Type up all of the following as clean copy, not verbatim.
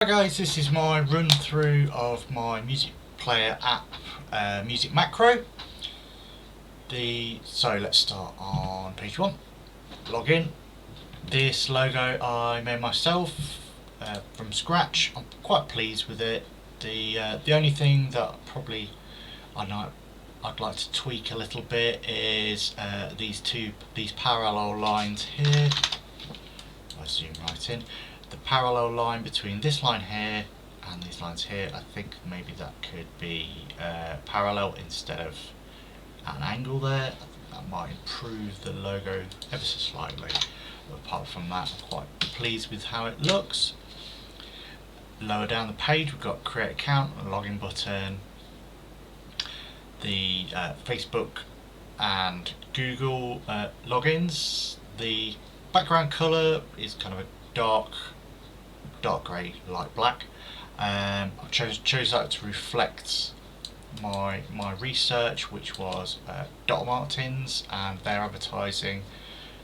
Hi guys, this is my run through of my music player app, Music Macro. So let's start on page 1. Log in. This logo I made myself from scratch. I'm quite pleased with it. The only thing that probably I'd like to tweak a little bit is these parallel lines here. I zoom right in. The parallel line between this line here and these lines here, I think maybe that could be parallel instead of at an angle there. I think that might improve the logo ever so slightly. But apart from that, I'm quite pleased with how it looks. Lower down the page we've got create account, a login button, the Facebook and Google logins. The background colour is kind of a dark grey, light black. I chose that to reflect my research, which was Dr. Martens and their advertising.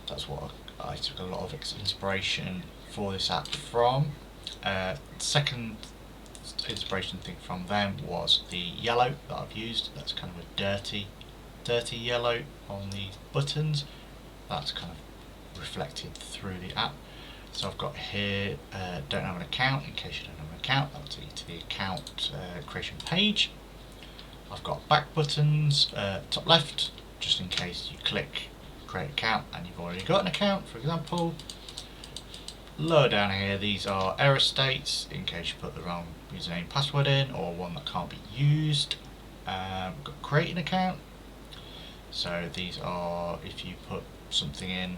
That's what I took a lot of inspiration for this app from. Second inspiration thing from them was the yellow that I've used. That's kind of a dirty yellow on the buttons. That's kind of reflected through the app. So I've got here, don't have an account. In case you don't have an account, that'll take you to the account creation page. I've got back buttons, top left, just in case you click create account and you've already got an account, for example. Lower down here, these are error states, in case you put the wrong username and password in, or one that can't be used. Got create an account. So these are if you put something in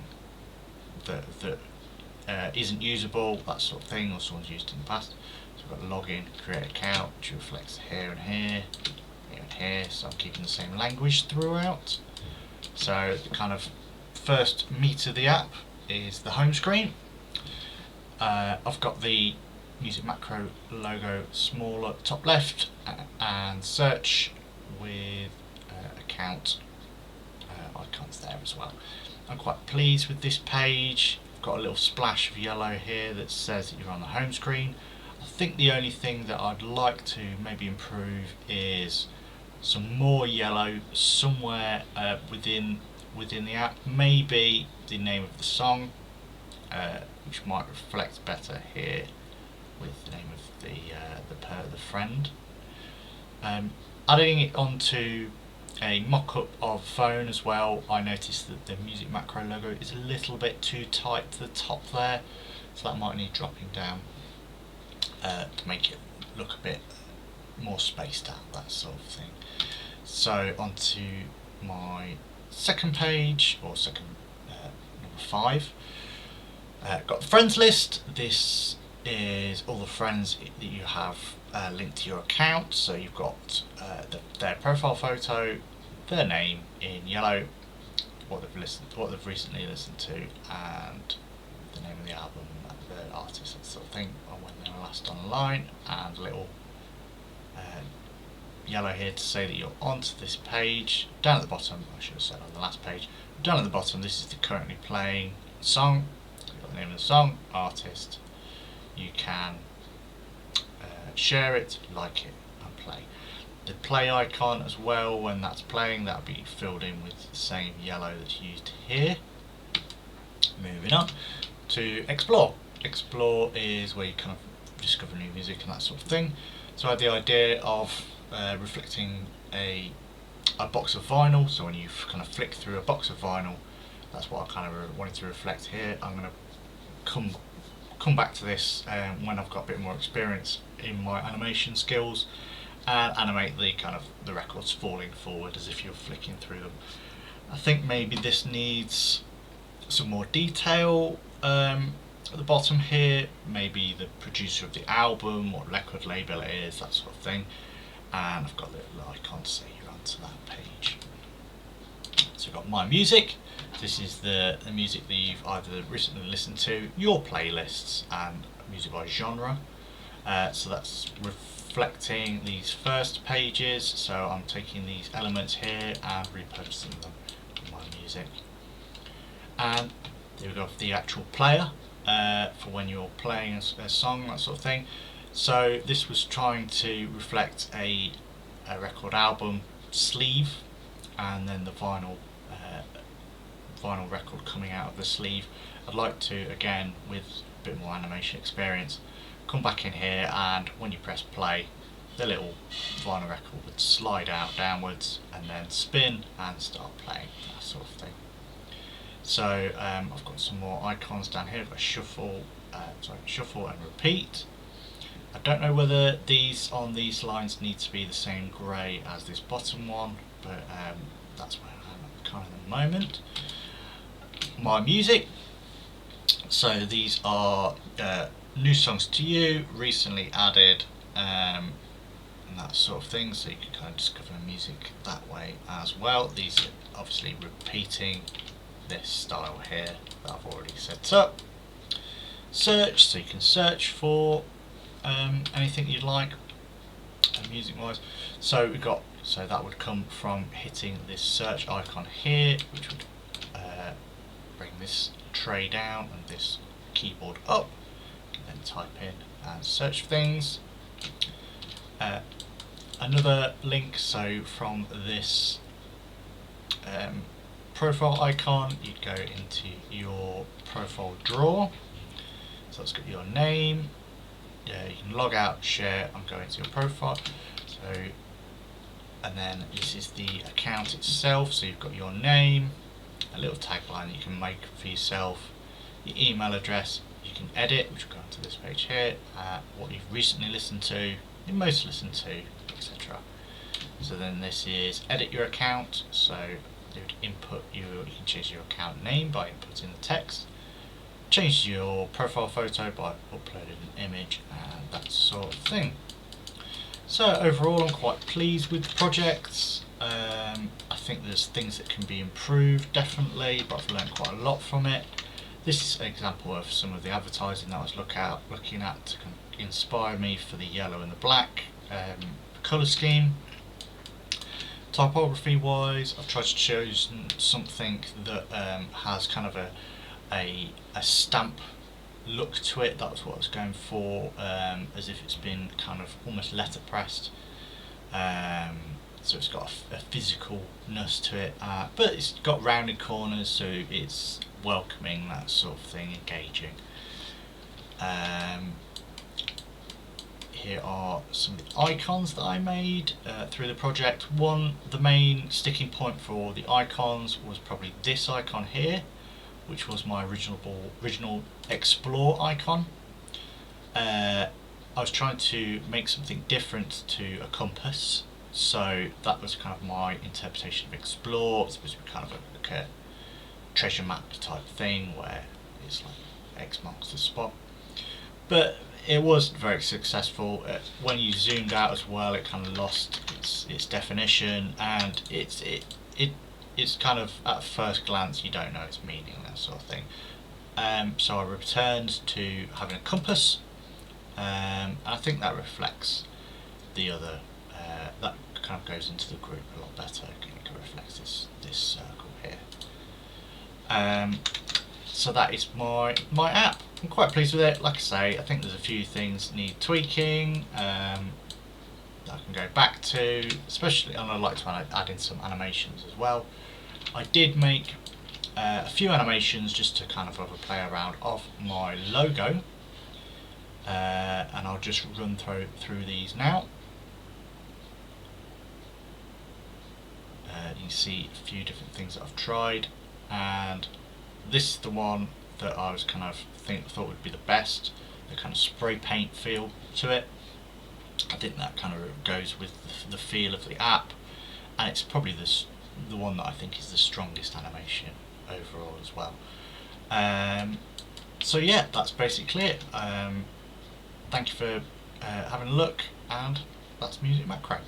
that isn't usable, that sort of thing, or someone's used in the past. So we've got login, create account, which reflects here and here, here and here, so I'm keeping the same language throughout. So the kind of first meat of the app is the home screen. I've got the Music Macro logo smaller top left and search with account icons there as well. I'm quite pleased with this page. Got a little splash of yellow here that says that you're on the home screen. I think the only thing that I'd like to maybe improve is some more yellow somewhere within the app. Maybe the name of the song, which might reflect better here with the name of the friend. Adding it onto a mock-up of phone as well, I noticed that the Music Macro logo is a little bit too tight to the top there, so that might need dropping down to make it look a bit more spaced out, that sort of thing. So onto my second page, or number 5. Got the friends list. This is all the friends that you have linked to your account. So you've got their profile photo, their name in yellow, what they've recently listened to, and the name of the album, the artist, that sort of thing, or when they were last online, and a little yellow here to say that you're onto this page. Down at the bottom, I should have said on the last page, down at the bottom, this is the currently playing song. So you've got the name of the song, artist. You can share it, like it, and play. The play icon as well, when that's playing, that'll be filled in with the same yellow that's used here. Moving on to explore. Explore is where you kind of discover new music and that sort of thing. So I had the idea of reflecting a box of vinyl. So when you kind of flick through a box of vinyl, that's what I kind of wanted to reflect here. I'm going to come back to this when I've got a bit more experience in my animation skills, and animate the records falling forward as if you're flicking through them. I think maybe this needs some more detail at the bottom here, maybe the producer of the album, what record label it is, that sort of thing. And I've got a little icon to say you're onto that page. So I've got my music. This is the music that you've either recently listened to, your playlists, and music by genre. So that's reflecting these first pages. So I'm taking these elements here and repurposing them in my music. And there we go, the actual player for when you're playing a song, that sort of thing. So this was trying to reflect a record album sleeve, and then the vinyl record coming out of the sleeve. I'd like to, again, with a bit more animation experience, come back in here, and when you press play, the little vinyl record would slide out downwards and then spin and start playing, that sort of thing. So I've got some more icons down here. I've got shuffle and repeat. I don't know whether these on these lines need to be the same grey as this bottom one, but that's where I'm kind of at the moment. My music. So these are new songs to you, recently added, and that sort of thing. So you can kind of discover music that way as well. These are obviously repeating this style here that I've already set up. Search, so you can search for anything you'd like, music wise. So that would come from hitting this search icon here, which would bring this tray down and this keyboard up. You can then type in and search for things. Another link, so from this profile icon, you'd go into your profile drawer. So it's got your name. You can log out, share, and go into your profile. So, and then this is the account itself. So you've got your name, a little tagline that you can make for yourself, your email address. You can edit, which will go onto this page here. What you've recently listened to, you most listened to, etc. So then this is edit your account. So you would input you can change your account name by inputting the text. Change your profile photo by uploading an image and that sort of thing. So overall, I'm quite pleased with the project. I think there's things that can be improved, definitely, but I've learned quite a lot from it. This is an example of some of the advertising that I was looking at to inspire me for the yellow and the black colour scheme. Typography wise, I've tried to choose something that has kind of a stamp look to it. That's what I was going for, as if it's been kind of almost letterpressed. So it's got a physicalness to it, but it's got rounded corners, so it's welcoming, that sort of thing, engaging. Here are some of the icons that I made through the project. The main sticking point for the icons was probably this icon here, which was my original explore icon. I was trying to make something different to a compass, so that was kind of my interpretation of explore. It's supposed to be kind of like a treasure map type thing where it's like X marks the spot, but it wasn't very successful. When you zoomed out as well, it kind of lost its definition, and it's kind of, at first glance, you don't know its meaning, that sort of thing. So I returned to having a compass, and I think that reflects the other, that kind of goes into the group a lot better. It reflects this circle here. So that is my app. I'm quite pleased with it. Like I say, I think there's a few things need tweaking that I can go back to, especially, and I'd like to add in some animations as well. I did make a few animations just to kind of have a play around of my logo, and I'll just run through these now. You can see a few different things that I've tried, and this is the one that I was kind of thought would be the best, the kind of spray paint feel to it. I think that kind of goes with the feel of the app, and it's probably the one that I think is the strongest animation overall as well. So yeah, that's basically it. Thank you for having a look, and that's Music Macro.